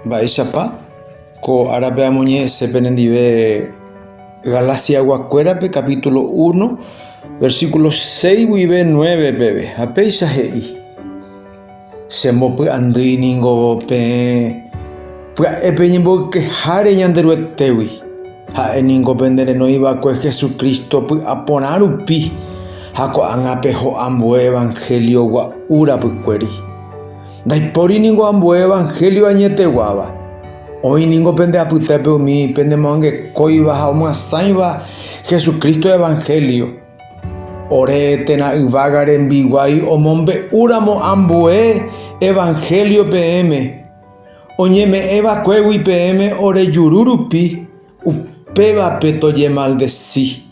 Mba'éichapa ko árape amoñe sepenendive Galacia Guakuérape capítulo 1 versículo 6 guive 9 peve apéicha he'i chembopy'andýingo pe pya'épe ñembokeháre ñanderuetégui ha'éniko nderenóiva'ekue Jesucristo py'a porã rupi ha ko'ág̃ape ho'ambue evangelio gua'úrapykuéri. Ndaipóriniko ambue evangelio añeteguáva. Oĩniko pende apytépe umi pendemoangekóiva ha omyasãiva Jesucristo evangelio. Ore térã yvága rembiguái omombe'úramo ambue evangelio peẽme. Oñeme'ẽvakuégui peẽme ore juru rupi upévape tojemaldeci.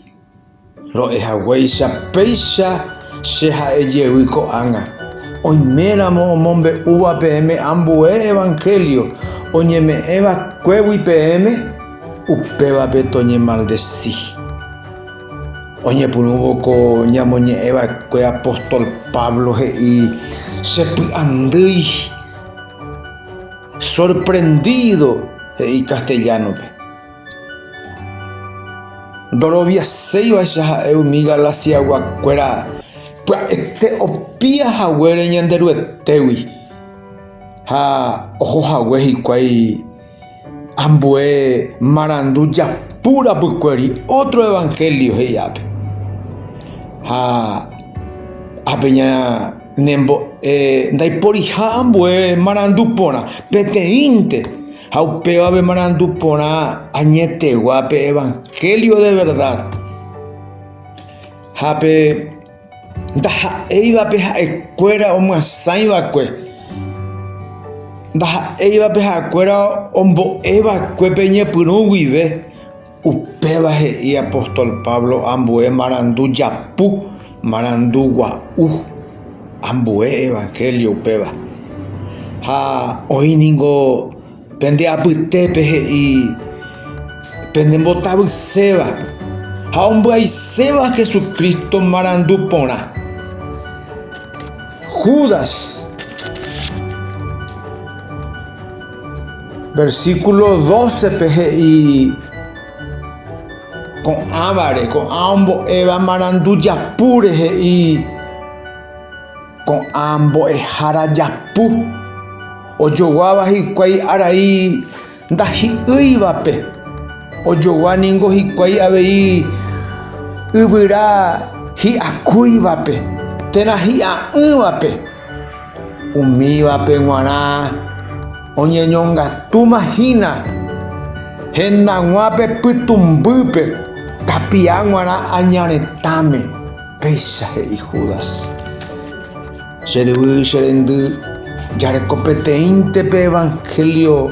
Ro'ehaguéicha péicha che ha'ejey ko'ág̃a. Oiméramo omombe'úva peẽme ambue evangelio oñeme'ẽvakuégui peẽme upévape toñemaldeci. Oñepyrũvoko ñamoñe'ẽva'ekue apóstol Pablo he'i chepy'andýi sorprendido he'i castellanope. Ndoroviaséivaicha ha'e umi Galacia Guakuéra pya'ete opíahaguére ñanderuetégui ha ohohague hikuái ambue marandu japúrapykuéri otro evangelio he'iápe ha ápeña ndaiporiha ambue marandu porã peteĩnte ha upévape marandu porã añeteguápe evangelio de verdad hápe ndaha'éivape ha'ekuéra omyasãivakue ndaha'éivape ha'ekuéra ombo'evakue peñepyrũ guive upéva he'i apóstol Pablo ambue marandu japu marandu gua'u ambue evangelio upéva ha oĩniko pende apytépe he'i pende mbotavyséva ha ombyaiséva Jesucristo marandu porã. Judas versículo 12 pehe'i ko'ãvare ko'ã ombo'éva marandu japúre he'i ko'ã mbo'ehára japu ojoguáva hikuái arai ndahi'ỹivape ojoguáningo hikuái avei yvyra hi'akúivape térã hi'a'ỹvape umívape g̃uarã oñeñongatúmahína hendag̃uápe pytumbýpe tapia g̃uarã añaretãme péicha he'i Judas. Cheryvy cherendy jareko peteĩntepe evangelio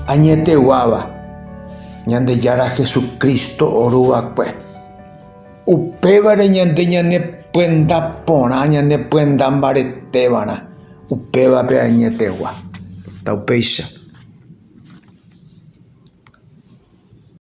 añeteguáva ñandejára Jesucristo oruvakue upévare ñande ñanepuenda porã ñanepuenda mbaretévarã upévape añetegua. Taupéicha.